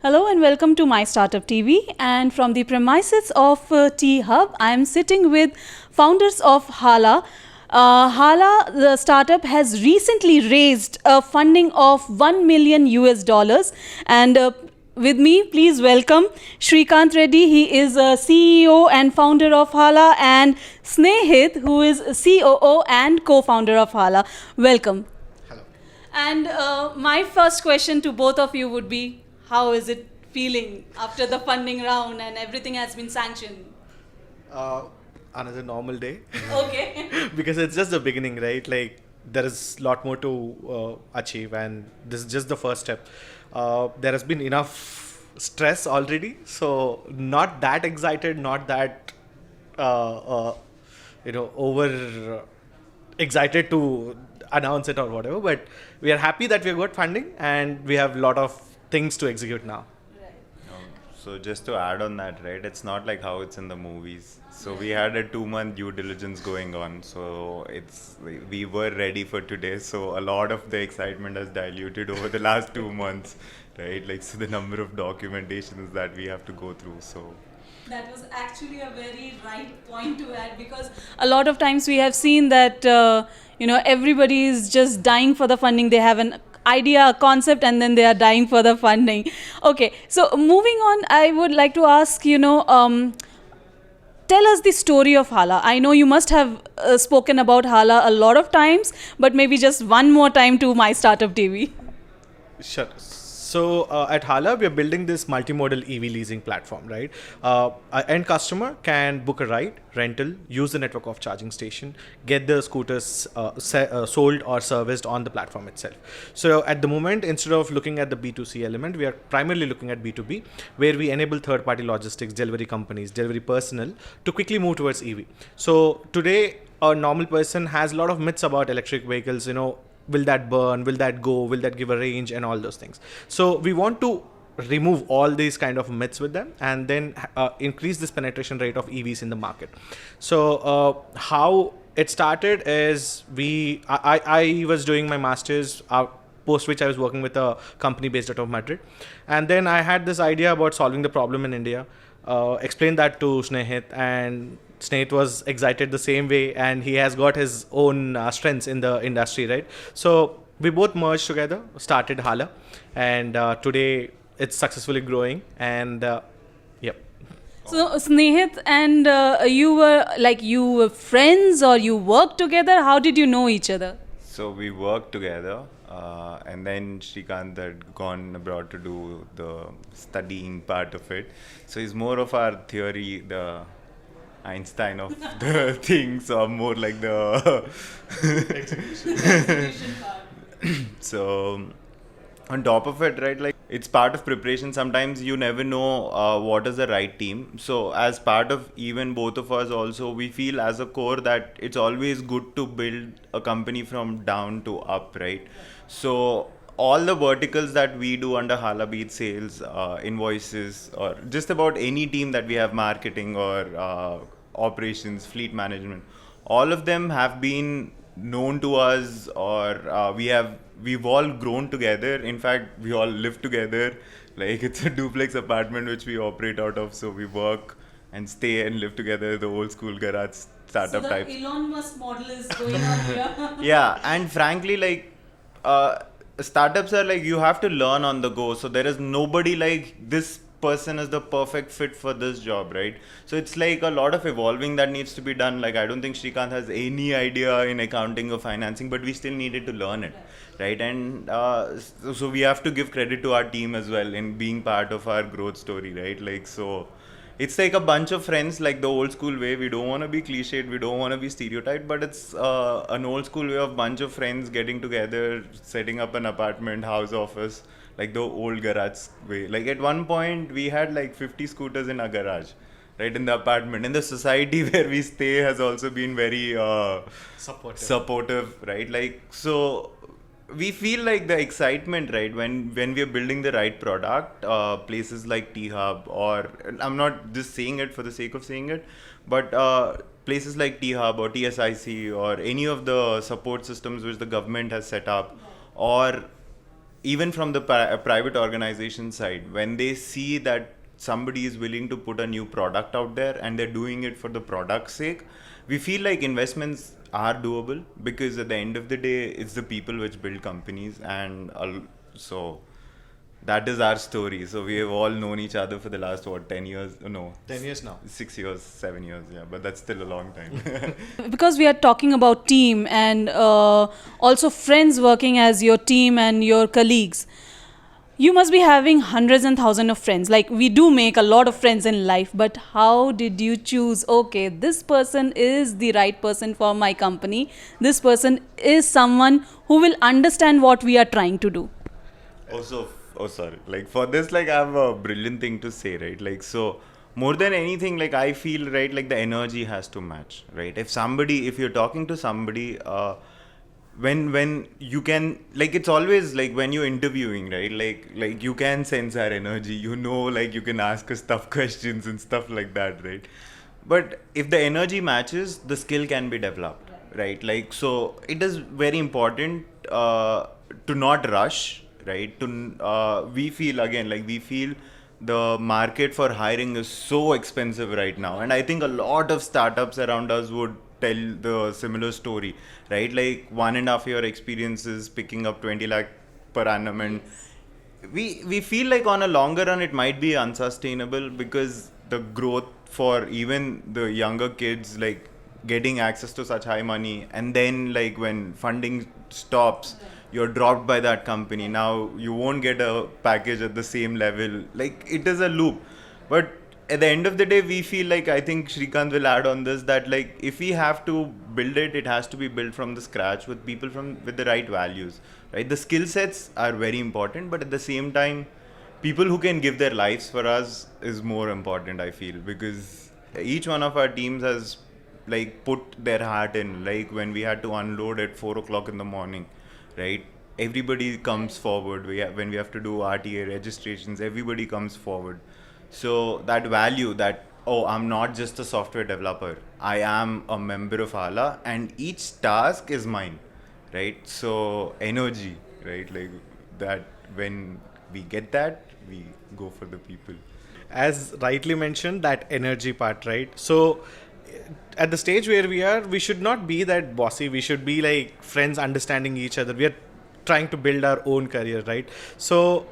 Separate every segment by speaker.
Speaker 1: Hello and welcome to My Startup TV. And from the premises of T Hub, I am sitting with founders of Hala. Hala, the startup, has recently raised a funding of 1 million US dollars. And with me, please welcome Srikanth Reddy. He is a CEO and founder of Hala, and Snehit, who is COO and co-founder of Hala. Welcome.
Speaker 2: Hello.
Speaker 1: And my first question to both of you would be, how is it feeling after the funding round and everything has been sanctioned?
Speaker 2: Another normal day.
Speaker 1: Okay.
Speaker 2: Because it's just the beginning, right? Like there is a lot more to achieve, and this is just the first step. There has been enough stress already, so not that excited, not that over excited to announce it or whatever. But we are happy that we have got funding, and we have a lot of things to execute now.
Speaker 3: So just to add on that, right, it's not like how it's in the movies. So we had a 2-month due diligence going on. So we were ready for today. So a lot of the excitement has diluted over the last 2 months, right? Like, so the number of documentations that we have to go through. So
Speaker 1: That was actually a very right point to add, because a lot of times we have seen that everybody is just dying for the funding. They have an idea, a concept, and then they are dying for the funding. Okay, so moving on, I would like to ask, tell us the story of Hala. I know you must have spoken about Hala a lot of times, but maybe just one more time to My Startup TV.
Speaker 2: Sure. So at Hala, we are building this multimodal EV leasing platform, right? An end customer can book a ride, rental, use the network of charging station, get the scooters sold or serviced on the platform itself. So at the moment, instead of looking at the B2C element, we are primarily looking at B2B, where we enable third-party logistics, delivery companies, delivery personnel to quickly move towards EV. So today, a normal person has a lot of myths about electric vehicles, will that burn, will that go, will that give a range, and all those things. So we want to remove all these kind of myths with them, and then increase this penetration rate of EVs in the market. So how it started is I was doing my master's, post which I was working with a company based out of Madrid, and then I had this idea about solving the problem in India. Explained that to Snehit, and Snehit was excited the same way, and he has got his own strengths in the industry, right? So we both merged together, started Hala, and today it's successfully growing. And yep.
Speaker 1: So Snehit and you were friends or you worked together? How did you know each other?
Speaker 3: So we worked together, and then Srikanth had gone abroad to do the studying part of it. So he's more of our theory, the Einstein of the things, or more like the
Speaker 1: Execution part.
Speaker 3: So on top of it, right, like it's part of preparation. Sometimes you never know what is the right team. So as part of even both of us also, we feel as a core that it's always good to build a company from down to up, right? So all the verticals that we do under Hala, be it sales, invoices, or just about any team that we have, marketing or operations, fleet management, all of them have been known to us, or we've all grown together. In fact, we all live together. Like, it's a duplex apartment which we operate out of, so we work and stay and live together, the old school garage startup
Speaker 1: So
Speaker 3: type.
Speaker 1: the Elon Musk model is going on here.
Speaker 3: Yeah, and frankly, like, startups are like, you have to learn on the go. So there is nobody like this person is the perfect fit for this job, right? So it's like a lot of evolving that needs to be done. Like, I don't think Srikanth has any idea in accounting or financing, but we still needed to learn it, right? And so we have to give credit to our team as well in being part of our growth story, right? Like, so it's like a bunch of friends, like the old school way. We don't want to be cliched, we don't want to be stereotyped, but it's an old school way of bunch of friends getting together, setting up an apartment, house, office, like the old garage way. Like at one point, we had like 50 scooters in our garage, right, in the apartment. And the society where we stay has also been very supportive, right? Like, so we feel like the excitement, right, when we are building the right product, places like T-Hub, or I'm not just saying it for the sake of saying it, but places like T-Hub or TSIC or any of the support systems which the government has set up, or even from the private organization side, when they see that somebody is willing to put a new product out there and they're doing it for the product's sake, we feel like investments are doable, because at the end of the day, it's the people which build companies. And so that is our story. So we have all known each other for the last 10 years? No,
Speaker 2: 10 years now.
Speaker 3: 6 years, 7 years, yeah, but that's still a long time.
Speaker 1: Because we are talking about team and also friends working as your team and your colleagues, you must be having hundreds and thousands of friends. Like, we do make a lot of friends in life, but how did you choose, okay, this person is the right person for my company, this person is someone who will understand what we are trying to do?
Speaker 3: Sorry. Like, for this, like, I have a brilliant thing to say, right? Like, so more than anything, like, I feel, right, like the energy has to match, right? If you're talking to somebody, when you can, like, it's always like when you're interviewing, right? Like you can sense our energy, like you can ask us tough questions and stuff like that, right? But if the energy matches, the skill can be developed, right? Like, so it is very important to not rush, right? We feel the market for hiring is so expensive right now, and I think a lot of startups around us would tell the similar story, right? Like, 1.5 year experiences picking up 20 lakh per annum, and we feel like on a longer run it might be unsustainable, because the growth for even the younger kids, like getting access to such high money, and then like when funding stops, you're dropped by that company. Now you won't get a package at the same level. Like, it is a loop. But at the end of the day, we feel like, I think Srikanth will add on this, that like, if we have to build it, it has to be built from the scratch with people with the right values, right? The skill sets are very important, but at the same time, people who can give their lives for us is more important, I feel, because each one of our teams has like put their heart in. Like, when we had to unload at 4 o'clock in the morning, right? Everybody comes forward. When we have to do RTA registrations, everybody comes forward. So that value that, oh, I'm not just a software developer, I am a member of Hala, and each task is mine, right? So energy, right? Like that, when we get that, we go for the people.
Speaker 2: As rightly mentioned, that energy part, right? So at the stage where we are, we should not be that bossy. We should be like friends, understanding each other. We are trying to build our own career, right? So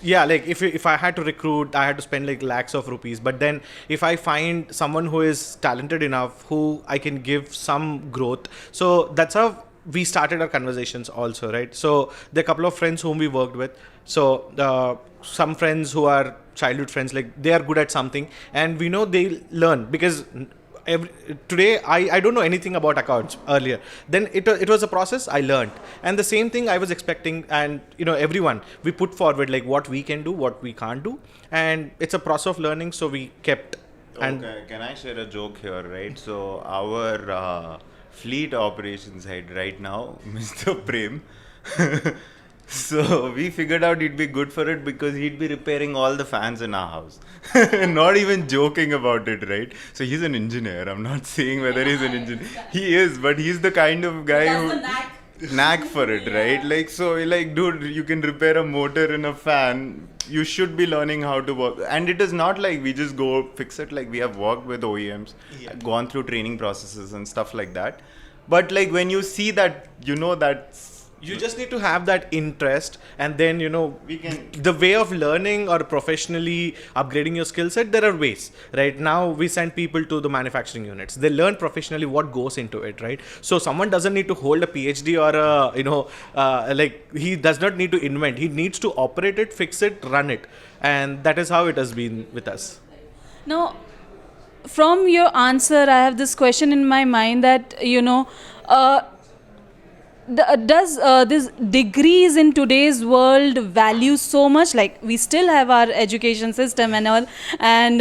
Speaker 2: yeah, like if I had to recruit, I had to spend like lakhs of rupees. But then if I find someone who is talented enough, who I can give some growth, so that's how we started our conversations also, right? So there are a couple of friends whom we worked with. So some friends who are childhood friends, like they are good at something, and we know they learn, because today I don't know anything about accounts earlier. Then it was a process. I learned, and the same thing I was expecting. And everyone, we put forward like what we can do, what we can't do, and it's a process of learning. So we kept. And
Speaker 3: okay, can I share a joke here, right? So our fleet operations head right now, Mr. Prem. So we figured out it'd be good for it because he'd be repairing all the fans in our house. Not even joking about it, right? So he's an engineer. I'm not saying whether he's an engineer. He is, but he's the kind of guy who knack for it, right? Like, so like, dude, you can repair a motor in a fan. You should be learning how to work. And it is not like we just go fix it. Like, we have worked with OEMs, gone through training processes and stuff like that. But like, when you see that, that's,
Speaker 2: you just need to have that interest, and then
Speaker 3: we can,
Speaker 2: the way of learning or professionally upgrading your skill set, there are ways. Right now we send people to the manufacturing units, they learn professionally what goes into it, right? So someone doesn't need to hold a PhD or like, he does not need to invent, he needs to operate it, fix it, run it. And that is how it has been with us.
Speaker 1: Now, from your answer, I have this question in my mind that does this degrees in today's world value so much? Like, we still have our education system and all, and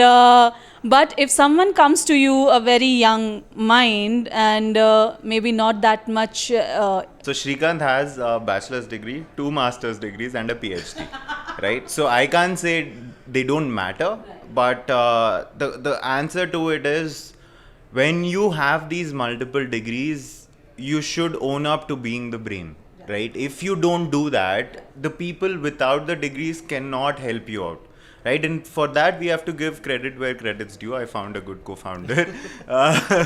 Speaker 1: but if someone comes to you, a very young mind, and maybe not that much
Speaker 3: so Srikanth has a bachelor's degree, 2 master's degrees and a PhD, right? So I can't say they don't matter, but the answer to it is, when you have these multiple degrees, you should own up to being the brain, right? If you don't do that, the people without the degrees cannot help you out, right? And for that, we have to give credit where credit's due. I found a good co-founder. uh,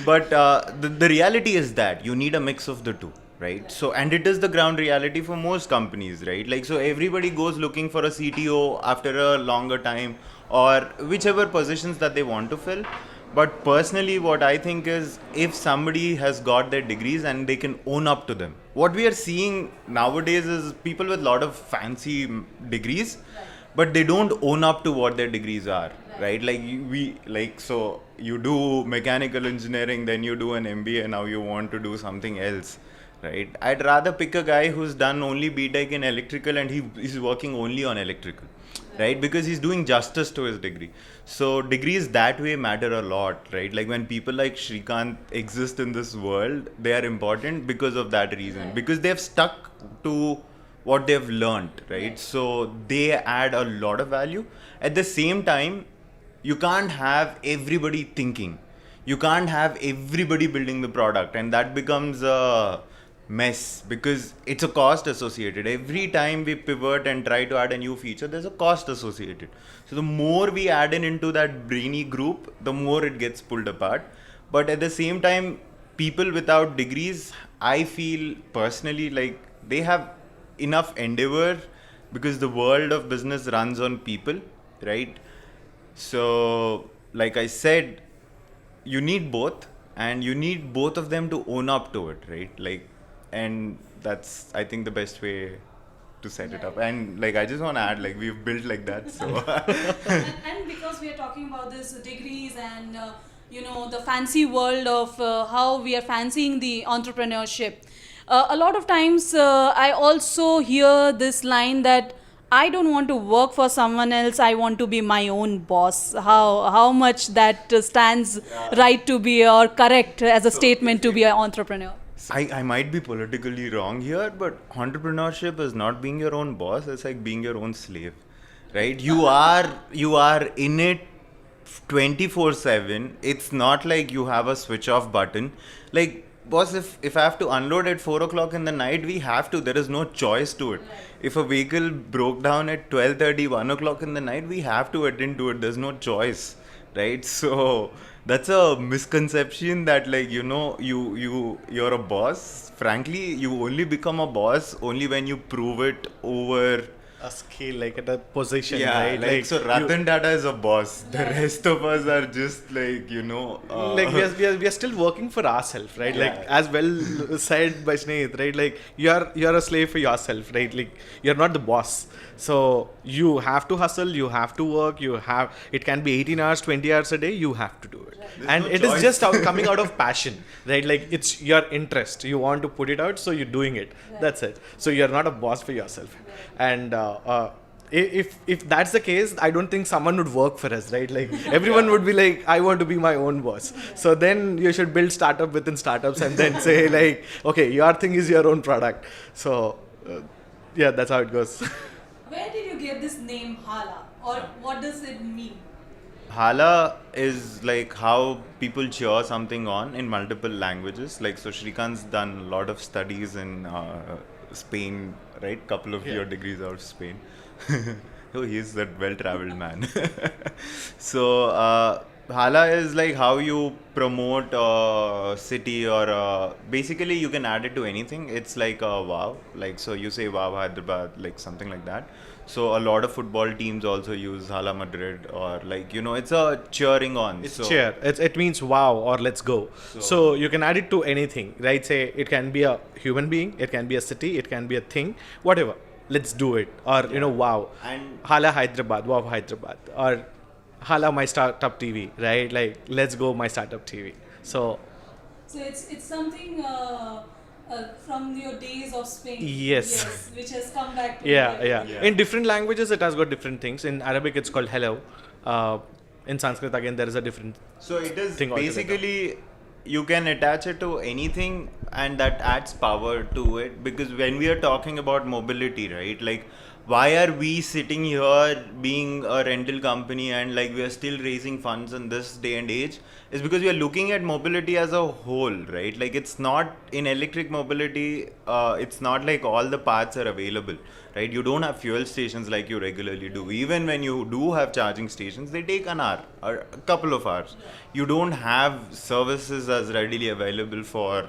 Speaker 3: but the reality is that you need a mix of the two, right? So, and it is the ground reality for most companies, right? Like, so everybody goes looking for a CTO after a longer time, or whichever positions that they want to fill. But personally, what I think is, if somebody has got their degrees and they can own up to them, what we are seeing nowadays is people with a lot of fancy degrees, but they don't own up to what their degrees are, right? Like so you do mechanical engineering, then you do an MBA, now you want to do something else, right? I'd rather pick a guy who's done only BTech in electrical and he's working only on electrical, right? Because he's doing justice to his degree. So degrees that way matter a lot, right? Like when people like Srikanth exist in this world, they are important because of that reason, because they've stuck to what they've learned, right? So they add a lot of value. At the same time, you can't have everybody thinking. You can't have everybody building the product, and that becomes a mess because it's a cost associated. Every time we pivot and try to add a new feature, there's a cost associated. So the more we add into that brainy group, the more it gets pulled apart. But at the same time, people without degrees, I feel personally like they have enough endeavor because the world of business runs on people, right? So like I said, you need both, and you need both of them to own up to it, right? Like, and that's, I think, the best way to set it up. And like, I just want to add, like, we've built like that, so
Speaker 1: And because we are talking about this degrees and the fancy world of how we are fancying the entrepreneurship, a lot of times I also hear this line that I don't want to work for someone else, I want to be my own boss. How much that stands right to be, or correct as a statement to be an entrepreneur?
Speaker 3: I might be politically wrong here, but entrepreneurship is not being your own boss. It's like being your own slave, right? You are in it 24/7. It's not like you have a switch off button. Like, boss, if I have to unload at 4 o'clock in the night, we have to. There is no choice to it. If a vehicle broke down at 12:30, 1 o'clock in the night, we have to attend to it. There's no choice, right? So that's a misconception that, like, you're a boss. Frankly, you only become a boss only when you prove it over
Speaker 2: A scale, like at a position,
Speaker 3: yeah,
Speaker 2: right?
Speaker 3: like so Ratan Tata is a boss. The rest of us are just like,
Speaker 2: like we are still working for ourselves, right?
Speaker 3: Yeah.
Speaker 2: Like, as well said by Snehit, right? Like, you're a slave for yourself, right? Like, you're not the boss, so you have to hustle, you have to work, it can be 18 hours, 20 hours a day, you have to do it.
Speaker 3: There's
Speaker 2: And
Speaker 3: no
Speaker 2: it is
Speaker 3: choice.
Speaker 2: just coming out of passion, right? Like, it's your interest, you want to put it out, so you're doing it. That's it. So you're not a boss for yourself. And if that's the case, I don't think someone would work for us, right? Like, everyone would be like, I want to be my own boss. So then you should build startup within startups and then say, like, okay, your thing is your own product. So yeah, that's how it goes.
Speaker 1: Where did you get this name Hala, or what does it mean?
Speaker 3: Hala is like how people cheer something on in multiple languages. Like, so Srikanth's done a lot of studies in Spain, right? Couple of your degrees out of Spain. Oh, he's that well-traveled man. So Hala is like how you promote a city, or basically you can add it to anything. It's like a wow, like, so you say wow Hyderabad, like something like that. So a lot of football teams also use Hala Madrid, or like, it's a cheering on.
Speaker 2: It's
Speaker 3: so,
Speaker 2: cheer. It means wow or let's go. So you can add it to anything, right? Say it can be a human being, it can be a city, it can be a thing, whatever. Let's do it. Or wow.
Speaker 3: And
Speaker 2: Hala Hyderabad, wow Hyderabad. Or Hala my startup TV, right? Like, let's go my startup TV. So
Speaker 1: it's something from your days of Spain.
Speaker 2: Yes.
Speaker 1: Which has come back to
Speaker 2: yeah.
Speaker 3: Yeah.
Speaker 2: In different languages, it has got different things. In Arabic, it's called hello. In Sanskrit, again, there is a different.
Speaker 3: So it is
Speaker 2: thing altogether.
Speaker 3: basically, you can attach it to anything, and that adds power to it. Because when we are talking about mobility, right, like why are we sitting here being a rental company and like we are still raising funds in this day and age, is because we are looking at mobility as a whole, right? Like it's not in electric mobility, it's not like all the parts are available, right? You don't have fuel stations like you regularly do. Even when you do have charging stations, they take an hour or a couple of hours. You don't have services as readily available for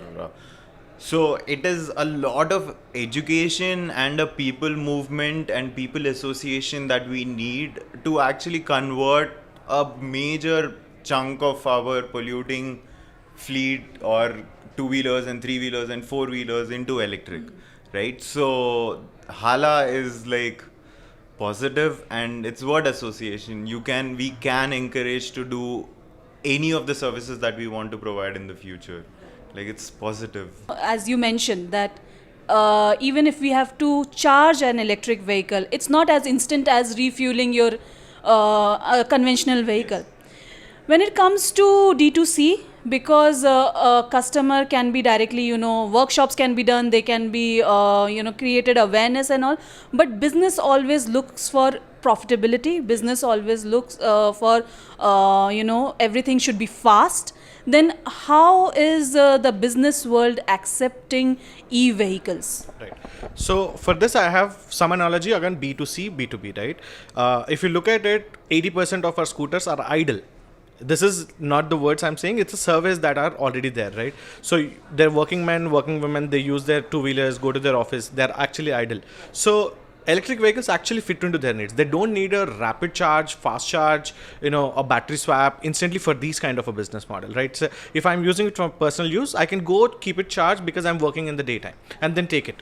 Speaker 3: so it is a lot of education and a people movement and people association that we need to actually convert a major chunk of our polluting fleet or two-wheelers and three-wheelers and four-wheelers into electric, right? So Hala is like positive, and it's word association. We can encourage to do any of the services that we want to provide in the future. Like it's positive.
Speaker 1: As you mentioned that even if we have to charge an electric vehicle, it's not as instant as refueling your a conventional vehicle. When it comes to D2C, because a customer can be directly, workshops can be done, they can be, created awareness and all, but business always looks for profitability, business always looks for, everything should be fast. Then how is the business world accepting e-vehicles?
Speaker 2: Right. So for this, I have some analogy again, B2C, B2B, right? If you look at it, 80% of our scooters are idle. This is not the words I'm saying, it's a service that are already there, right? So they're working men, working women, they use their two-wheelers, go to their office, they're actually idle. So electric vehicles actually fit into their needs. They don't need a rapid charge, fast charge, a battery swap instantly for these kind of a business model, right? So if I'm using it for personal use, I can go keep it charged because I'm working in the daytime and then take it.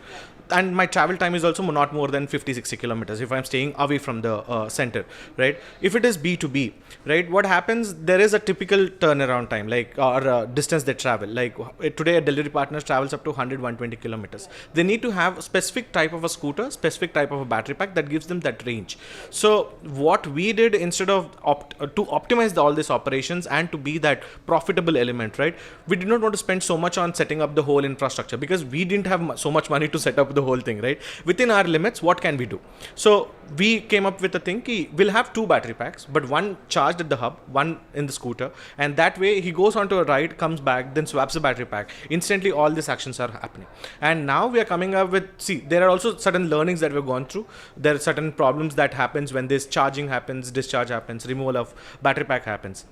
Speaker 2: And my travel time is also not more than 50-60 kilometers if I'm staying away from the center, right? If it is B2B, right, what happens, there is a typical turnaround time, like or distance they travel. Like today a delivery partner travels up to 100-120 kilometers. They need to have a specific type of a scooter, specific type of a battery pack that gives them that range. So what we did, instead of to optimize all these operations and to be that profitable element, right, we did not want to spend so much on setting up the whole infrastructure because we didn't have so much money to set up the whole thing, right? Within our limits, what can we do? So we came up with a thing, we'll have two battery packs, but one charged at the hub, one in the scooter, and that way he goes onto a ride, comes back, then swaps the battery pack. Instantly all these actions are happening. And now we are coming up with, there are also certain learnings that we've gone through. There are certain problems that happens when this charging happens, discharge happens, removal of battery pack happens.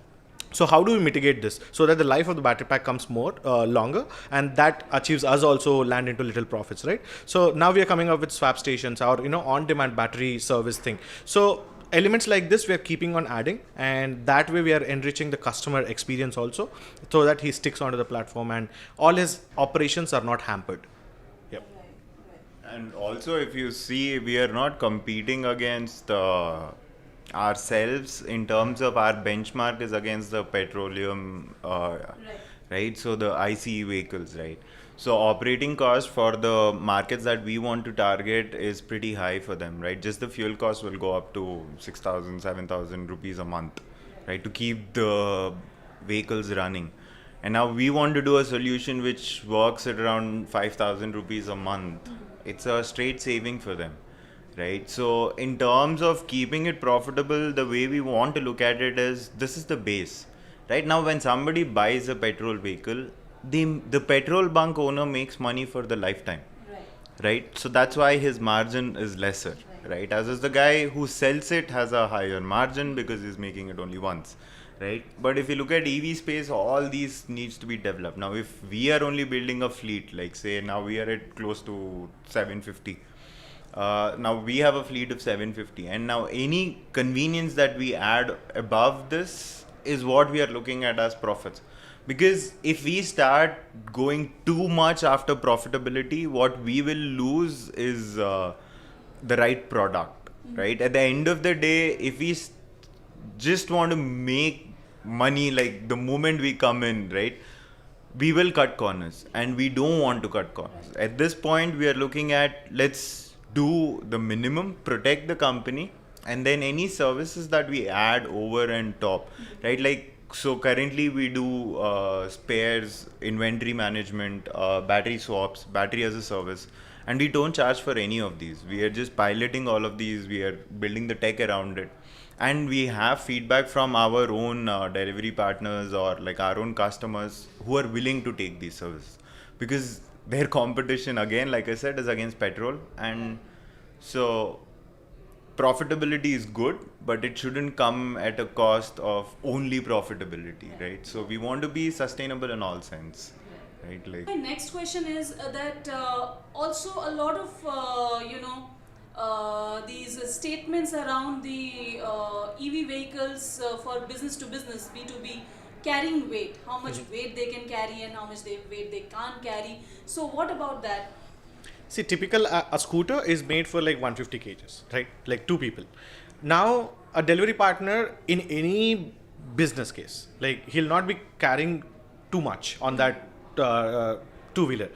Speaker 2: So how do we mitigate this so that the life of the battery pack comes more longer, and that achieves us also land into little profits, right? So now we are coming up with swap stations or on-demand battery service thing. So elements like this we are keeping on adding, and that way we are enriching the customer experience also, so that he sticks onto the platform and all his operations are not hampered. Yep.
Speaker 3: And also, if you see, we are not competing against ourselves in terms of our benchmark is against the petroleum, right? So the ICE vehicles, right? So operating cost for the markets that we want to target is pretty high for them, right? Just the fuel cost will go up to 6,000, 7,000 rupees a month, right? To keep the vehicles running. And now we want to do a solution which works at around 5,000 rupees a month. It's a straight saving for them. Right. So in terms of keeping it profitable, the way we want to look at it is, this is the base. Right now, when somebody buys a petrol vehicle, the petrol bunk owner makes money for the lifetime. Right. So that's why his margin is lesser. Right. As is the guy who sells it has a higher margin because he's making it only once. Right. But if you look at EV space, all these needs to be developed. Now, if we are only building a fleet, like say now we are at close to 750. Now we have a fleet of 750, and now any convenience that we add above this is what we are looking at as profits. Because if we start going too much after profitability, what we will lose is the right product, right? At the end of the day, if we just want to make money like the moment we come in, right, we will cut corners, and we don't want to cut corners. At this point, we are looking at, let's do the minimum, protect the company, and then any services that we add over and top, right? Like So currently we do spares, inventory management, battery swaps, battery as a service, and we don't charge for any of these. We are just piloting all of these. We are building the tech around it, and we have feedback from our own delivery partners or like our own customers who are willing to take these services, because their competition, again, like I said, is against petrol. And so profitability is good, but it shouldn't come at a cost of only profitability, right? So we want to be sustainable in all sense, right? Like,
Speaker 1: My next question is that also a lot of these statements around the EV vehicles for business to business, B2B, carrying weight, how much weight they can carry and how much weight they can't carry. So what about that?
Speaker 2: See, typical a scooter is made for like 150 kgs, right? Like two people. Now, a delivery partner in any business case, like he'll not be carrying too much on that two wheeler.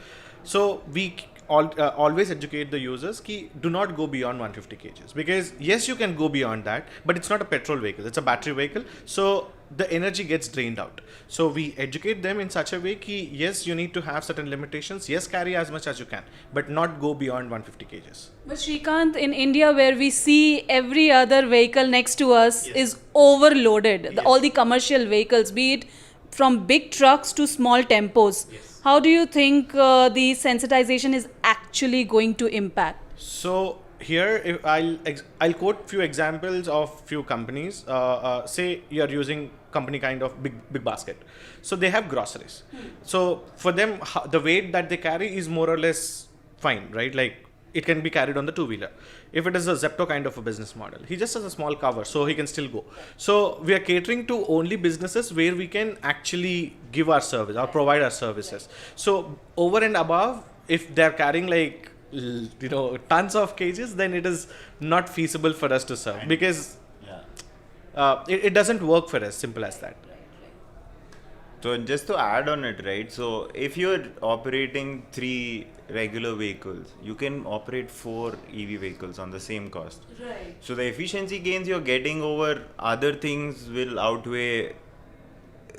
Speaker 2: So we always educate the users ki do not go beyond 150 kgs, because yes, you can go beyond that, but it's not a petrol vehicle, it's a battery vehicle. So the energy gets drained out. So we educate them in such a way ki yes, you need to have certain limitations. Yes, carry as much as you can, but not go beyond 150 kgs.
Speaker 1: But Srikanth, in India, where we see every other vehicle next to us is overloaded, all the commercial vehicles, be it from big trucks to small tempos. How do you think the sensitization is actually going to impact?
Speaker 2: So here, if I'll quote few examples of few companies. Say you're using company kind of big basket, so they have groceries. So for them, the weight that they carry is more or less fine, right? Like it can be carried on the two-wheeler. If it is a Zepto kind of a business model, he just has a small cover, so he can still go. So we are catering to only businesses where we can actually give our service or provide our services. So over and above, if they're carrying like tons of cages, then it is not feasible for us to serve, because it doesn't work for us. Simple as that.
Speaker 3: so just to add on it, right? So if you're operating 3 regular vehicles, you can operate 4 EV vehicles on the same cost.
Speaker 1: Right.
Speaker 3: So the efficiency gains you're getting over other things will outweigh.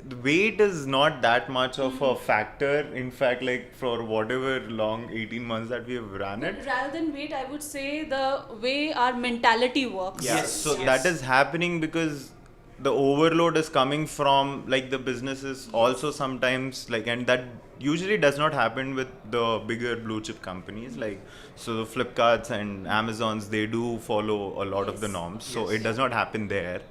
Speaker 3: The weight is not that much of a factor. In fact, like for whatever long 18 months that we have run it.
Speaker 1: Rather than weight, I would say the way our mentality works.
Speaker 3: So that is happening because the overload is coming from like the businesses also sometimes, like, and that usually does not happen with the bigger blue chip companies, like so the Flipkarts and Amazons, they do follow a lot of the norms, so it does not happen there.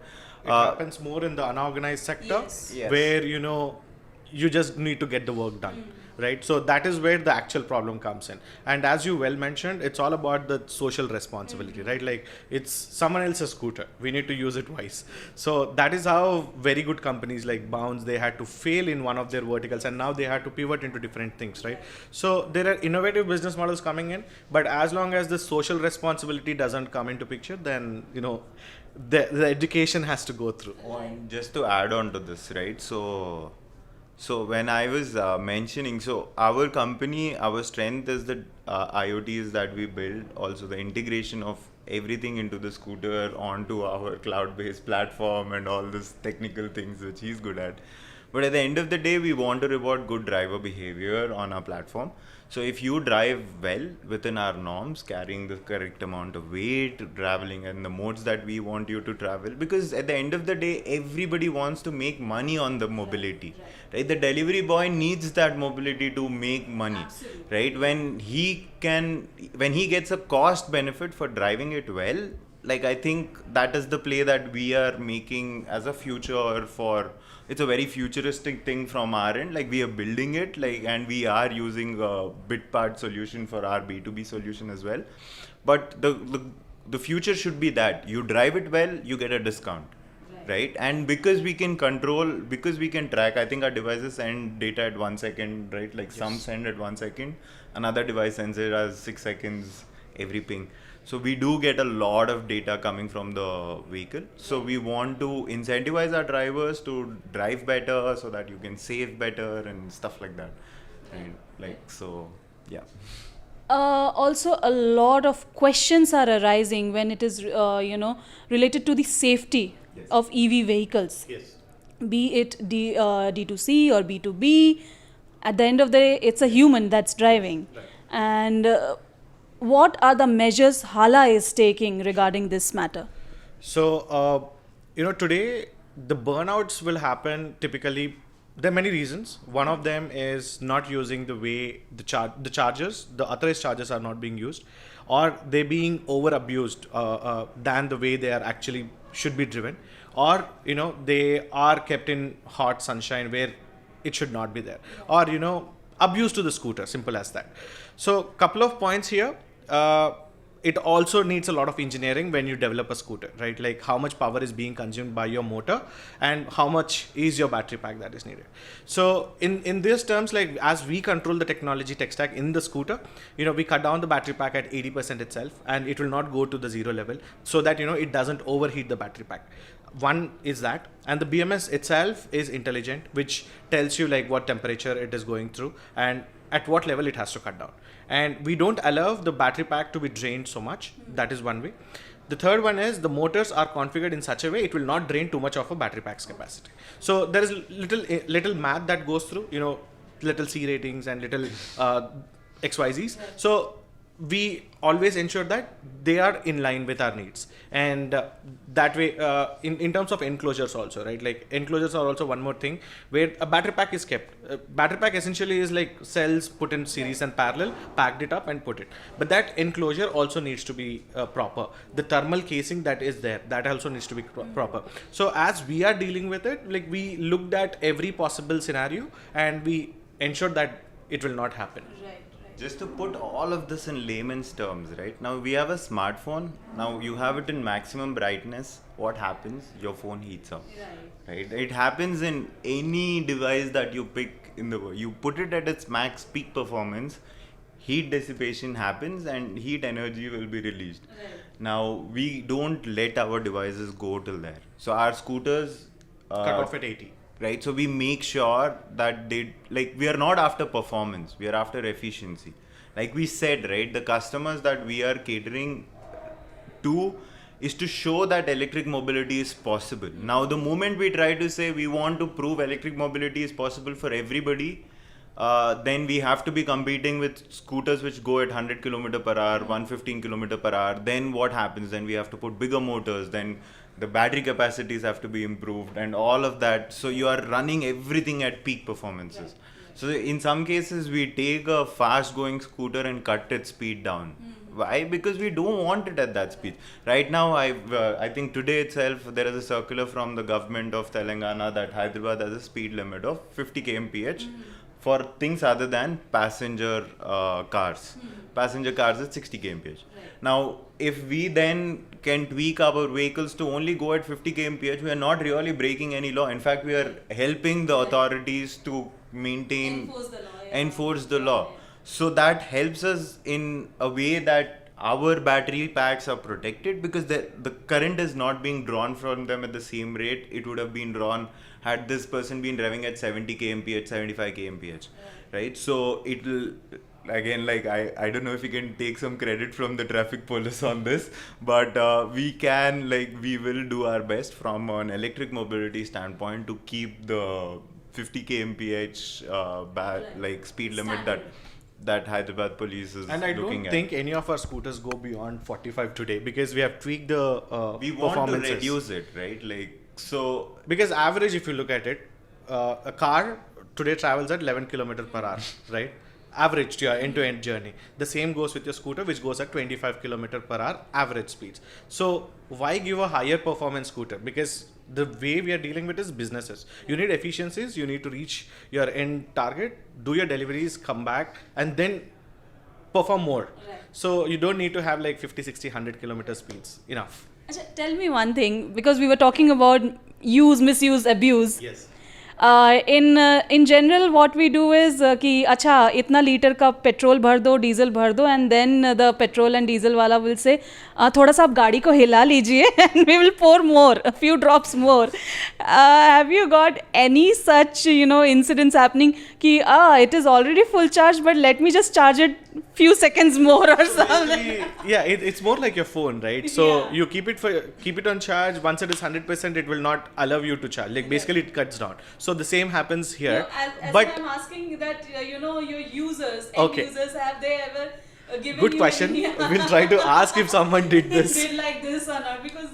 Speaker 2: It happens more in the unorganized sector, where you just need to get the work done, right? So that is where the actual problem comes in. And as you well mentioned, it's all about the social responsibility, right? Like it's someone else's scooter, we need to use it wise. So that is how very good companies like Bounce, they had to fail in one of their verticals, and now they had to pivot into different things, right? So there are innovative business models coming in, but as long as the social responsibility doesn't come into picture, then the education has to go through.
Speaker 3: And just to add on to this, right? So when I was mentioning, so our company, our strength is the IoTs that we build, also the integration of everything into the scooter onto our cloud-based platform and all these technical things which he's good at. But at the end of the day, we want to reward good driver behavior on our platform. So if you drive well within our norms, carrying the correct amount of weight, traveling in the modes that we want you to travel, because at the end of the day, everybody wants to make money on the mobility, right? The delivery boy needs that mobility to make money, right? When he gets a cost benefit for driving it well, like I think that is the play that we are making as a future for. It's a very futuristic thing from our end, like we are building it, like, and we are using a bit part solution for our B2B solution as well. But the future should be that you drive it well, you get a discount, right? And because we can control, because we can track, I think our devices send data at 1 second, right? Like some send at 1 second, another device sends it as 6 seconds every ping. So we do get a lot of data coming from the vehicle. So we want to incentivize our drivers to drive better so that you can save better and stuff like that. Right? Like, so, yeah.
Speaker 1: Also, a lot of questions are arising when it is, related to the safety of EV vehicles.
Speaker 2: Yes.
Speaker 1: be it D2C or B2B. At the end of the day, it's a human that's driving.
Speaker 2: Right.
Speaker 1: And what are the measures Hala is taking regarding this matter?
Speaker 2: So, today the burnouts will happen typically. There are many reasons. One of them is not using the way the chargers, the authorized chargers are not being used, or they being over abused than the way they are actually should be driven, or they are kept in hot sunshine where it should not be there, or abused to the scooter. Simple as that. So, couple of points here. It also needs a lot of engineering when you develop a scooter, right? Like how much power is being consumed by your motor and how much is your battery pack that is needed. So in these terms, like as we control the technology tech stack in the scooter, we cut down the battery pack at 80% itself, and it will not go to the zero level, so that it doesn't overheat the battery pack. One is that, and the BMS itself is intelligent, which tells you like what temperature it is going through and at what level it has to cut down. And we don't allow the battery pack to be drained so much. That is one way. The third one is the motors are configured in such a way it will not drain too much of a battery pack's capacity. So there is little math that goes through, little C ratings and little XYZs. So we always ensure that they are in line with our needs, and that way in terms of enclosures also, right? Like enclosures are also one more thing where a battery pack is kept. Battery pack essentially is like cells put in series and parallel, packed it up and put it, but that enclosure also needs to be proper. The thermal casing that is there, that also needs to be proper. So as we are dealing with it, like we looked at every possible scenario and we ensured that it will not happen.
Speaker 3: Just to put all of this in layman's terms, right? Now we have a smartphone. Now you have it in maximum brightness. What happens? Your phone heats up. Right? It happens in any device that you pick in the world. You put it at its max peak performance, heat dissipation happens and heat energy will be released. Now we don't let our devices go till there. So our scooters
Speaker 2: Cut off at 80.
Speaker 3: right? So we make sure that we are not after performance, we are after efficiency. Like we said, right, the customers that we are catering to is to show that electric mobility is possible. Now the moment we try to say we want to prove electric mobility is possible for everybody, then we have to be competing with scooters which go at 100 km per hour, 115 km per hour. Then what happens? Then we have to put bigger motors, then the battery capacities have to be improved and all of that. So you are running everything at peak performances. So in some cases we take a fast going scooter and cut its speed down. Why? Because we don't want it at that speed. Right now, I think today itself there is a circular from the government of Telangana that Hyderabad has a speed limit of 50 kmph for things other than passenger cars. Passenger cars is 60 kmph. Now, if we then can tweak our vehicles to only go at 50 kmph, we are not really breaking any law. In fact, we are helping the authorities to maintain, enforce the law. So that helps us in a way that our battery packs are protected, because the current is not being drawn from them at the same rate it would have been drawn had this person been driving at 70 kmph, 75 kmph, right? So it will, again, like I don't know if you can take some credit from the traffic police on this, but we will do our best from an electric mobility standpoint to keep the 50 kmph speed limit that Hyderabad police is looking at.
Speaker 2: And I don't think any of our scooters go beyond 45 today, because we have tweaked the
Speaker 3: we want to
Speaker 2: performances.
Speaker 3: reduce it, right?
Speaker 2: Because average, if you look at it, a car today travels at 11 km per hour, right? Average to your end-to-end journey. The same goes with your scooter, which goes at 25 km per hour average speeds. So why give a higher performance scooter? Because the way we are dealing with is businesses. You need efficiencies, you need to reach your end target, do your deliveries, come back, and then perform more.
Speaker 1: Right.
Speaker 2: So you don't need to have like 50, 60, 100 km speeds. Enough.
Speaker 1: Tell me one thing, because we were talking about use, misuse, abuse.
Speaker 2: Yes.
Speaker 1: In general, what we do is कि अच्छा इतना litre का petrol भर दो, diesel भर दो, and then the petrol and diesel वाला will say थोड़ा सा आप गाड़ी को हिला लीजिए and we will pour more, a few drops more. Have you got any such incidents happening कि it is already full charge but let me just charge it few seconds more or something?
Speaker 2: Basically, yeah, it's more like your phone, right? So
Speaker 1: Yeah.
Speaker 2: you keep it on charge. Once it is 100%, it will not allow you to charge. Like basically, it cuts down. So the same happens here.
Speaker 1: As
Speaker 2: But
Speaker 1: I'm asking that, your users,
Speaker 2: Okay.
Speaker 1: users, have they ever given
Speaker 2: good
Speaker 1: you
Speaker 2: question.
Speaker 1: any
Speaker 2: We'll try to ask if someone did this.
Speaker 1: did like this or not? Because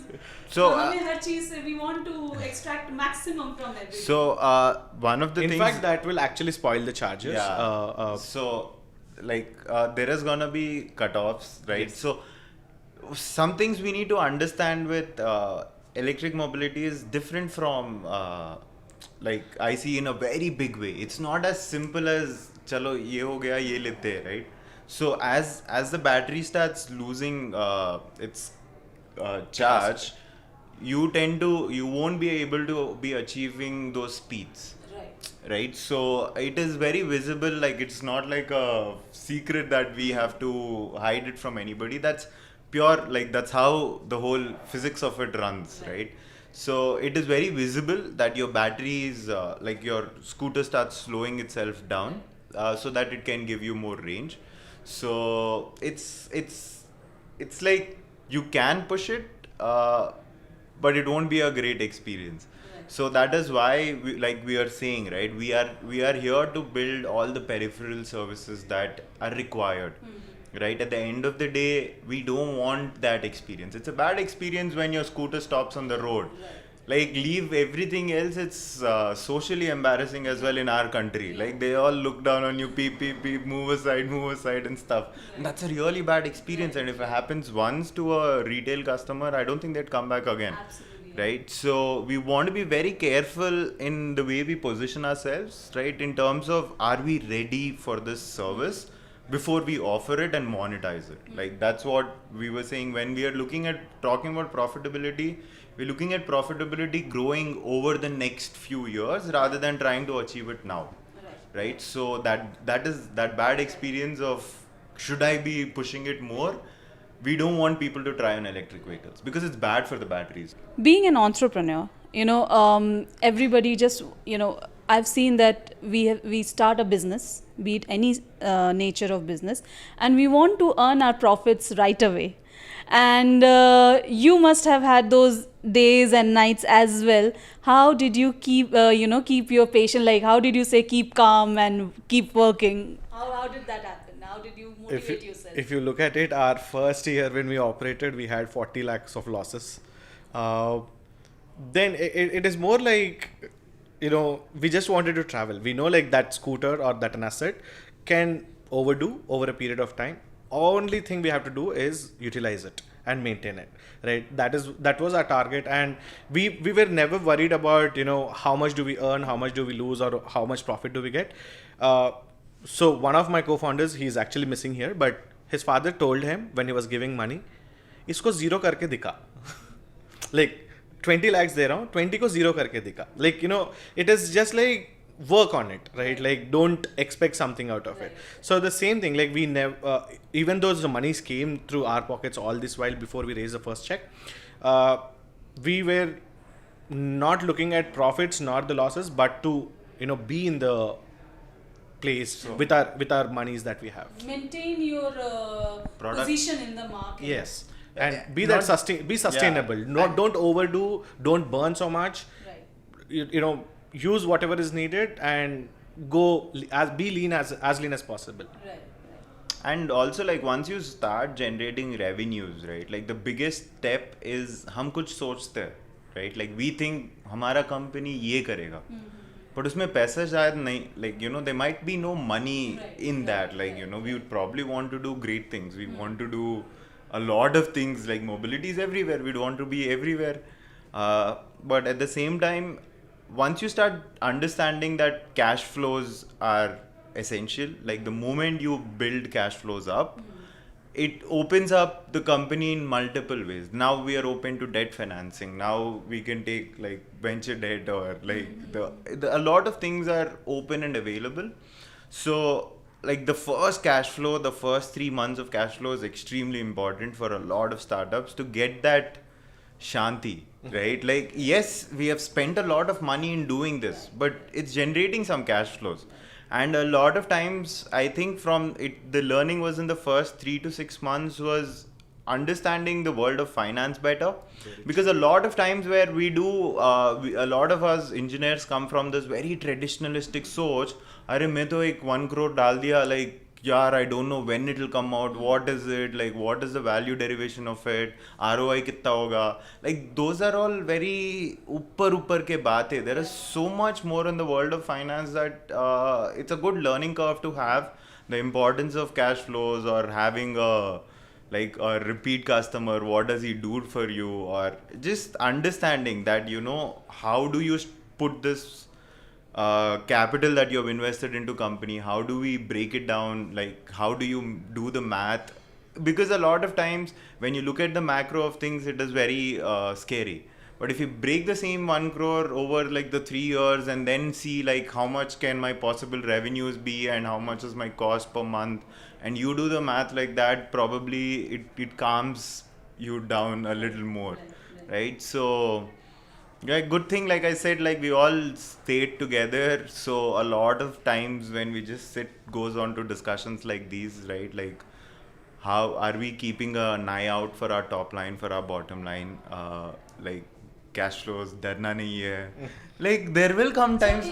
Speaker 3: So,
Speaker 1: हमें हर चीज से we want to extract maximum from everything.
Speaker 3: So one of the
Speaker 2: In
Speaker 3: things.
Speaker 2: fact, that will actually spoil the charges.
Speaker 3: Yeah. So there is gonna be cutoffs, right?
Speaker 2: Yes.
Speaker 3: So some things we need to understand with electric mobility is different from like I see in a very big way. It's not as simple as chalo ye ho gaya ye lete hai, right? So as the battery starts losing its charge, you won't be able to be achieving those speeds. Right, so it is very visible, like it's not like a secret that we have to hide it from anybody. That's pure, like that's how the whole physics of it runs, right? So it is very visible that your battery is like your scooter starts slowing itself down so that it can give you more range. So it's like you can push it but it won't be a great experience. So that is why we are saying, right, we are here to build all the peripheral services that are required. Right, at the end of the day, we don't want that experience. It's a bad experience when your scooter stops on the road. Like, leave everything else. It's socially embarrassing as well in our country. Like, they all look down on you, beep, beep, beep, move aside and stuff. And that's a really bad experience. And if it happens once to a retail customer, I don't think they'd come back again.
Speaker 1: Absolutely.
Speaker 3: Right, so we want to be very careful in the way we position ourselves, right, in terms of are we ready for this service before we offer it and monetize it. Like that's what we were saying when we are talking about profitability. We're looking at profitability growing over the next few years rather than trying to achieve it now. Right, so that is that bad experience of should I be pushing it more? We don't want people to try on electric vehicles because it's bad for the batteries.
Speaker 1: Being an entrepreneur, everybody just, I've seen that we start a business, be it any nature of business, and we want to earn our profits right away. And you must have had those days and nights as well. How did you keep your patient? Like, how did you say keep calm and keep working? How did that happen? How did you motivate yourself?
Speaker 2: If you look at it, our first year when we operated, we had 40 lakhs of losses. Then it is more like, we just wanted to travel. We know like that scooter or that an asset can overdo over a period of time. Only thing we have to do is utilize it and maintain it, right? That was our target, and we were never worried about how much do we earn, how much do we lose, or how much profit do we get. So one of my co-founders, he's actually missing here, but his father told him when he was giving money, इसको zero करके दिखा. Like 20 lakhs दे रहा हूँ, 20 को zero करके दिखा. Like it is just like work on it, right? Like don't expect something out of it. So the same thing, like we never, even though the monies came through our pockets all this while before we raised the first check, we were not looking at profits nor the losses, but to be in the place with our monies that we have.
Speaker 1: Maintain your position in the market.
Speaker 2: Yes, and be sustainable.
Speaker 3: Yeah.
Speaker 2: Don't overdo, don't burn so much.
Speaker 1: Right.
Speaker 2: Use whatever is needed and be lean as lean as possible.
Speaker 1: Right.
Speaker 3: And also, like, once you start generating revenues, right, like the biggest step is हम कुछ सोचते हैं, right? Like we think हमारा company ये करेगा, but उसमें पैसा शायद नहीं, like there might be no money in that. Like we would probably want to do great things. We want to do a lot of things. Like mobility is everywhere. We'd want to be everywhere, but at the same time, once you start understanding that cash flows are essential, like the moment you build cash flows up, it opens up the company in multiple ways. Now we are open to debt financing. Now we can take like venture debt or like a lot of things are open and available. So like the first cash flow, the first 3 months of cash flow is extremely important for a lot of startups to get that shanti, right? Like, yes, we have spent a lot of money in doing this, but it's generating some cash flows. And a lot of times, I think from it, the learning was in the first 3 to 6 months was understanding the world of finance better. Because a lot of times where we do, a lot of us engineers come from this very traditionalistic soch, अरे मैं तो एक 1 crore डाल दिया, like यार I don't know when it will come out, what is it, like what is the value derivation of it, ROI कितना होगा, like those are all very ऊपर के बातें. There is so much more in the world of finance that it's a good learning curve to have. The importance of cash flows or having a like a repeat customer, what does he do for you, or just understanding that, you know, how do you put this capital that you have invested into company, how do we break it down, like how do you do the math, because a lot of times when you look at the macro of things it is very scary, but if you break the same 1 crore over like the 3 years and then see like how much can my possible revenues be and how much is my cost per month, and you do the math like that, probably it calms you down a little more, right? So yeah, good thing, like I said, like we all stayed together. So a lot of times when we just sit, goes on to discussions like these, right? Like, how are we keeping an eye out for our top line, for our bottom line? Like, cash flows, darna nahi hai. Like, there will come times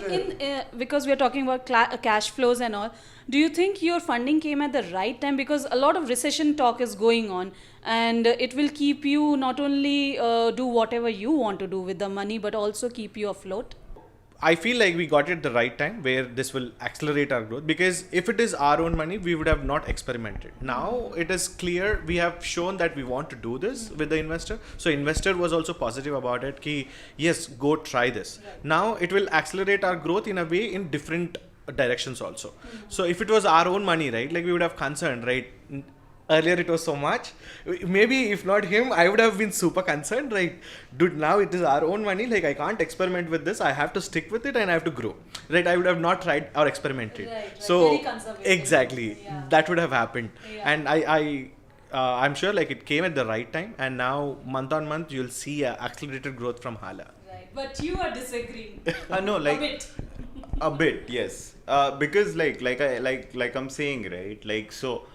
Speaker 1: Because we are talking about cash flows and all, do you think your funding came at the right time? Because a lot of recession talk is going on, and it will keep you not only do whatever you want to do with the money, but also keep you afloat.
Speaker 2: I feel like we got it at the right time where this will accelerate our growth, because if it is our own money, we would have not experimented. Now it is clear, we have shown that we want to do this with the investor. So investor was also positive about it. Ki, yes, go try this. Right. Now it will accelerate our growth in a way in different directions also. So if it was our own money, right, like we would have concerned, right? Earlier it was so much. Maybe if not him, I would have been super concerned, right? Dude, now it is our own money. Like I can't experiment with this. I have to stick with it and I have to grow, right? I would have not tried or experimented.
Speaker 1: Right.
Speaker 2: So
Speaker 1: very conservative.
Speaker 2: exactly,
Speaker 1: Yeah.
Speaker 2: that would have happened.
Speaker 1: Yeah.
Speaker 2: And I'm sure like it came at the right time. And now month on month, you'll see accelerated growth from Hala.
Speaker 1: Right. But you are disagreeing.
Speaker 3: no, like
Speaker 1: A bit.
Speaker 3: a bit, yes. Because like I'm saying, right? Like, so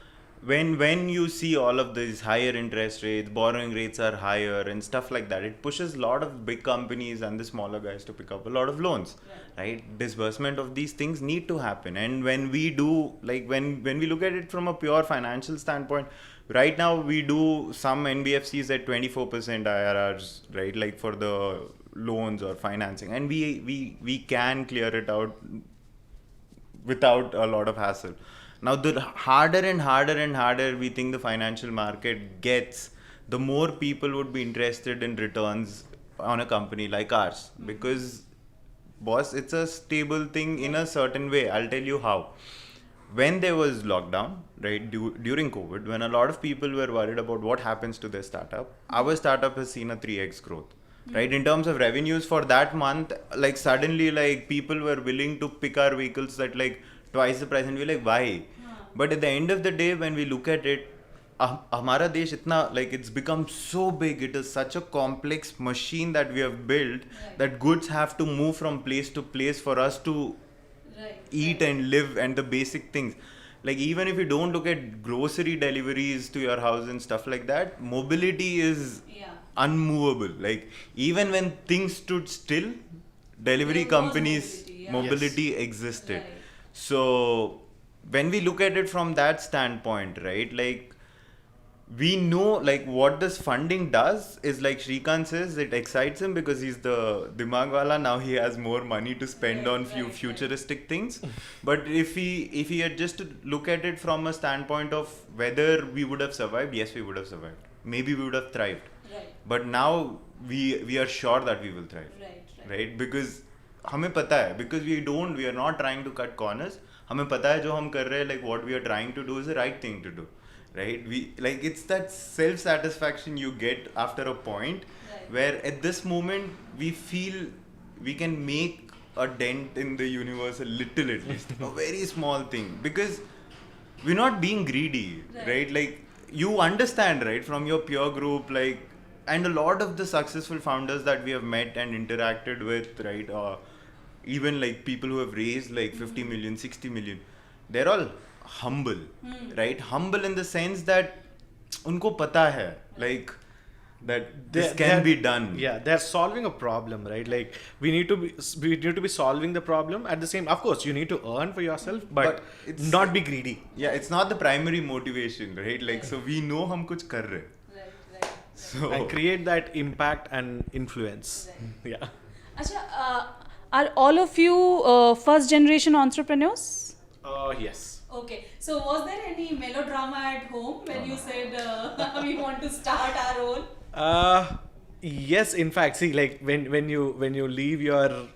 Speaker 3: when you see all of these higher interest rates, borrowing rates are higher and stuff like that, it pushes a lot of big companies and the smaller guys to pick up a lot of loans, right? Disbursement of these things need to happen. And when we do, like when we look at it from a pure financial standpoint, right now we do some NBFCs at 24% IRRs, right? Like for the loans or financing, and we can clear it out without a lot of hassle. Now, the harder and harder we think the financial market gets, the more people would be interested in returns on a company like ours. Because, boss, it's a stable thing in a certain way. I'll tell you how. When there was lockdown, right, during COVID, when a lot of people were worried about what happens to their startup, our startup has seen a 3x growth. Right, in terms of revenues for that month, like suddenly, like people were willing to pick our vehicles at like twice the price, and we're like, why? But at the end of the day, when we look at it, hamara desh itna, like it's become so big, it is such a complex machine that we have built, that goods have to move from place to place for us to eat and live, and the basic things. Like even if you don't look at grocery deliveries to your house and stuff like that, mobility is unmovable. Like even when things stood still, delivery companies, mobility existed.
Speaker 1: Right.
Speaker 3: So when we look at it from that standpoint, right, like we know like what this funding does is, like Srikanth says, it excites him because he's the dimag wala. Now he has more money to spend on few futuristic things. But if he had just to look at it from a standpoint of whether we would have survived, yes, we would have survived. Maybe we would have thrived.
Speaker 1: Right.
Speaker 3: But now we are sure that we will thrive. Right? Because हमें पता है, because we are not trying to cut corners. हमें पता है जो हम कर रहे हैं, like what we are trying to do is the right thing to do. right? We like it's that self satisfaction you get after a point where at this moment we feel we can make a dent in the universe a little, at least a very small thing, because we're not being greedy, right? Like you understand, right, from your peer group, like, and a lot of the successful founders that we have met and interacted with, right, even like people who have raised like 50 million, 60 million, they're all humble, right? Humble in the sense that unko pata hai, like that this can be done.
Speaker 2: Yeah, they're solving a problem, right? Like we need to be solving the problem at the same. Of course, you need to earn for yourself, but
Speaker 3: it's
Speaker 2: not be greedy.
Speaker 3: Yeah, it's not the primary motivation, right? Like so we know hum kuch kar rahe. So
Speaker 2: And create that impact and influence. Yeah.
Speaker 1: Acha, are all of you first generation entrepreneurs?
Speaker 2: Yes.
Speaker 1: Okay, so was there any melodrama at home when you said we want to start our own?
Speaker 2: Yes, in fact, see, like when you leave your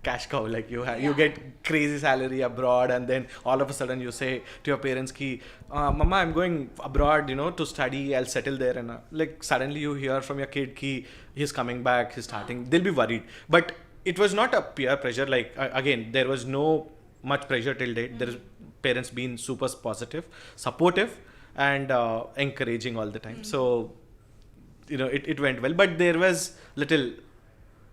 Speaker 2: cash cow, like you get crazy salary abroad, and then all of a sudden you say to your parents ki mama, I'm going abroad, to study, I'll settle there, and like suddenly you hear from your kid ki he's coming back, he's starting, they'll be worried. But it was not a peer pressure, like again, there was no much pressure till date. There is parents being super positive, supportive, and encouraging all the time. So it went well, but there was little,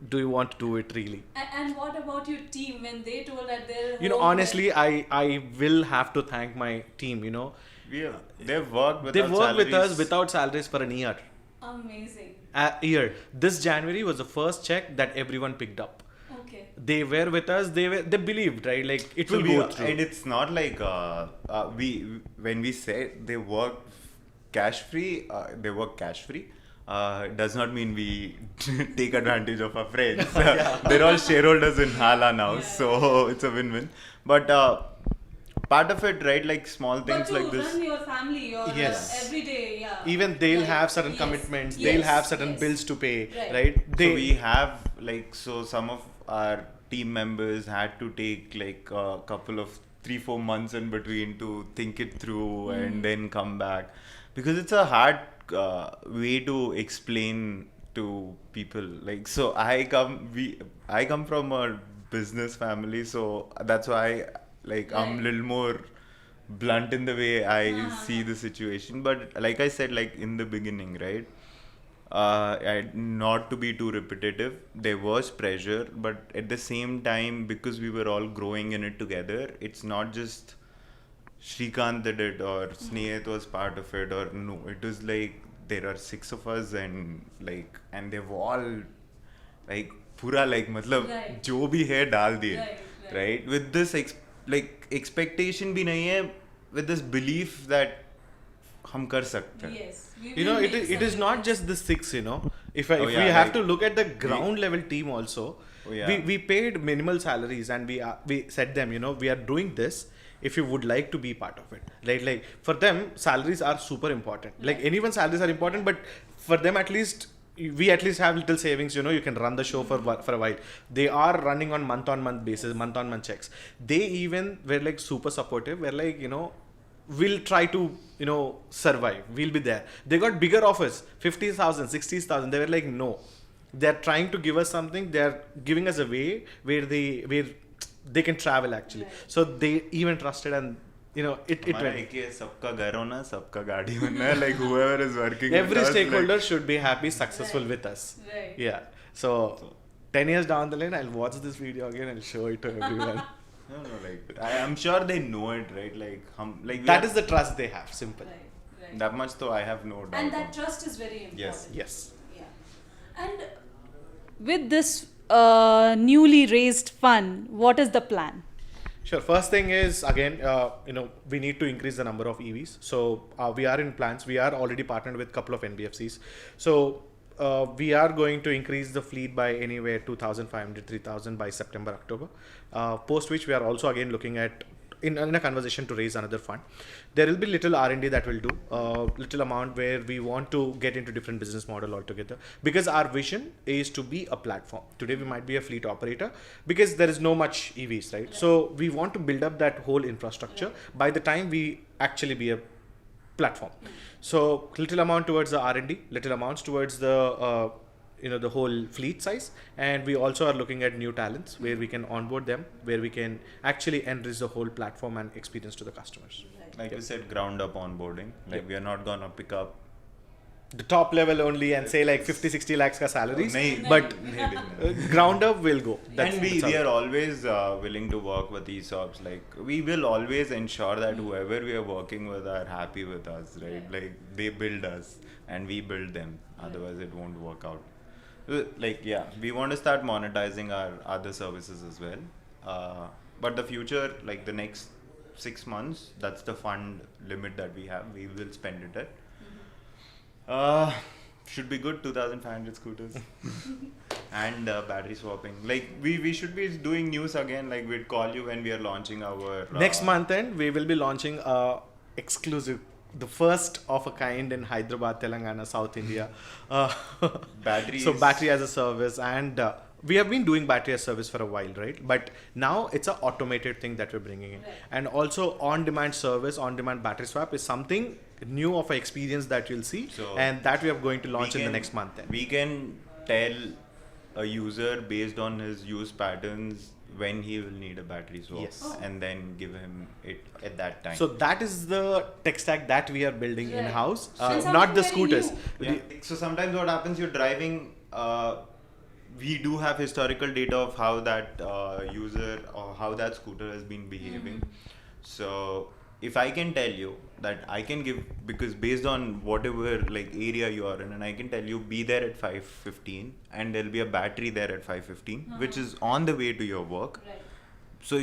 Speaker 2: do you want to do it really?
Speaker 1: And what about your team when they told that they're
Speaker 2: Honestly, I will have to thank my team.
Speaker 3: they've worked without
Speaker 2: They worked with us
Speaker 3: salaries.
Speaker 2: without salaries for a year.
Speaker 1: amazing.
Speaker 2: A year. This January was the first check that everyone picked up.
Speaker 1: Okay.
Speaker 2: They were with us. They believed, right? Like it will go through.
Speaker 3: And it's not like when we say they work cash free, does not mean we take advantage of our friends. They're all shareholders in Hala now, so it's a win-win. But part of it, right? Like small things
Speaker 1: but to
Speaker 3: like this.
Speaker 1: run your family, your
Speaker 2: Yes.
Speaker 1: everyday, yeah.
Speaker 2: Even they'll
Speaker 1: Like,
Speaker 2: have certain
Speaker 1: yes,
Speaker 2: commitments.
Speaker 1: yes,
Speaker 2: They'll have certain
Speaker 1: yes.
Speaker 2: bills to pay,
Speaker 1: Right.
Speaker 2: right?
Speaker 3: So we have some of our team members had to take like a couple of 3-4 months in between to think it through and then come back, because it's a hard way to explain to people. Like so I come from a business family, so that's why I'm a little more blunt in the way I see the situation. But like I said, like in the beginning, right, not to be too repetitive, there was pressure, but at the same time, because we were all growing in it together, it's not just Srikanth did it or Snehit was part of it, or no, it was like there are 6 of us, and they've all like pura matlab
Speaker 1: Right.
Speaker 3: jo bhi hai dal diye,
Speaker 1: Right.
Speaker 3: right? With this expectation bhi nahi hai, with this belief that hum kar sakte hain.
Speaker 1: Yes. we
Speaker 2: It
Speaker 1: will make
Speaker 2: is
Speaker 1: some
Speaker 2: not just the 6. If we
Speaker 3: yeah,
Speaker 2: have
Speaker 3: like
Speaker 2: to look at the ground level team also,
Speaker 3: Oh, yeah.
Speaker 2: we paid minimal salaries, and we said them, we are doing this if you would like to be part of it, right? Like for them, salaries are super important. Like anyone's salaries are important, but for them at least, we at least have little savings. You can run the show for a while. They are running on month basis, month on month checks. They even were like super supportive. We're like, we'll try to survive. We'll be there. They got bigger offers, 50,000, 60,000. They were like, no. They're trying to give us something. They're giving us a way where they can travel actually.
Speaker 1: Right.
Speaker 2: So they even trusted, and it
Speaker 3: हमारा
Speaker 2: went.
Speaker 3: एक ही है, सबका घर होना, सबका गाड़ी होना है, like whoever is working
Speaker 2: Every
Speaker 3: with us,
Speaker 2: stakeholder should be happy, successful
Speaker 1: Right.
Speaker 2: with us.
Speaker 1: Right.
Speaker 2: Yeah. So 10 years down the line, I'll watch this video again and show it to everyone.
Speaker 3: No, I'm sure they know it, right?
Speaker 2: That is the trust they have. Simple.
Speaker 1: Right. Right.
Speaker 3: that much, though I have no doubt.
Speaker 1: And that
Speaker 3: on.
Speaker 1: trust is very important.
Speaker 3: Yes.
Speaker 2: Yes.
Speaker 1: Yeah. And with this newly raised fund, what is the plan?
Speaker 2: Sure. First thing is, again, we need to increase the number of EVs. So we are in plans. We are already partnered with a couple of NBFCs. So we are going to increase the fleet by anywhere 2,500, 3,000 by September, October. Post which we are also again looking at in a conversation to raise another fund. There will be little R&D that we'll do, little amount where we want to get into different business model altogether, because our vision is to be a platform. Today we might be a fleet operator because there is no much EVs, right? So we want to build up that whole infrastructure. By the time we actually be a platform. So little amount towards the R&D, little amounts towards the the whole fleet size, and we also are looking at new talents where we can onboard them, where we can actually enrich the whole platform and experience to the customers.
Speaker 3: Like you said, ground up onboarding. Like we are not gonna pick up
Speaker 2: The top level only and say like 50-60 lakhs ka salaries,
Speaker 3: Nahi.
Speaker 2: but ground up will go.
Speaker 3: And we are always willing to work with ESOPs. Like we will always ensure that whoever we are working with are happy with us, right? Like they build us and we build them. Otherwise, it won't work out. Like we want to start monetizing our other services as well. But the future, like the next 6 months, that's the fund limit that we have. We will spend it at. Should be good 2,500 scooters and battery swapping. Like we should be doing news again. Like we'd call you when we are launching our
Speaker 2: next month end we will be launching exclusive, the first of a kind in Hyderabad, Telangana, South India.
Speaker 3: Batteries.
Speaker 2: So battery as a service, and we have been doing battery as a service for a while, right? But now it's an automated thing that we're bringing in, and also on-demand service, on-demand battery swap is something new of an experience that you'll see, and that we are going to launch in the next month. Then
Speaker 3: we can tell a user based on his use patterns when he will need a battery swap, and then give him it at that time.
Speaker 2: So that is the tech stack that we are building in-house, not the scooters.
Speaker 3: So sometimes what happens, you're driving, we do have historical data of how that user or how that scooter has been behaving. So if I can tell you that I can give, because based on whatever like area you are in, and I can tell you be there at 5:15 and there'll be a battery there at 5:15, which is on the way to your work. So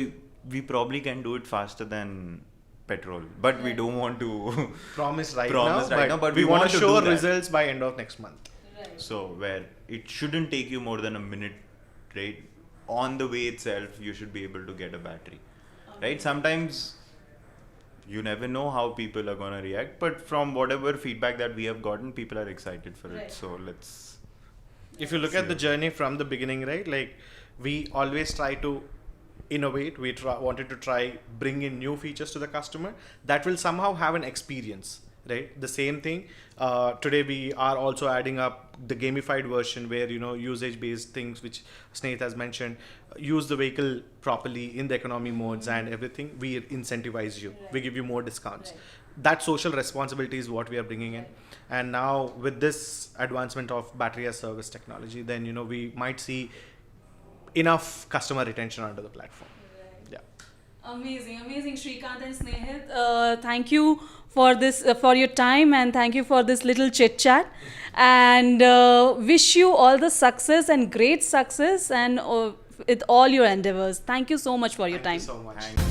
Speaker 3: we probably can do it faster than petrol, but we don't want to
Speaker 2: promise right
Speaker 3: now,
Speaker 2: now,
Speaker 3: but
Speaker 2: we want to show
Speaker 3: do
Speaker 2: results by end of next month.
Speaker 3: So where it shouldn't take you more than a minute, right? On the way itself, you should be able to get a battery, right? Sometimes you never know how people are going to react, but from whatever feedback that we have gotten, people are excited for it. So let's.
Speaker 2: If you look at the journey from the beginning, right? Like we always try to innovate. We wanted to try bring in new features to the customer that will somehow have an experience. Right, the same thing. Today we are also adding up the gamified version where usage-based things which Snehit has mentioned, use the vehicle properly in the economy modes and everything. We incentivize you. We give you more discounts. That social responsibility is what we are bringing in. And now with this advancement of battery as service technology, then we might see enough customer retention under the platform.
Speaker 1: Amazing, Srikanth and Snehit. Thank you for this, for your time, and thank you for this little chit chat. And wish you all the success and great success, and with all your endeavors. Thank you so much for your time.
Speaker 2: Thank you so much.
Speaker 3: Thanks.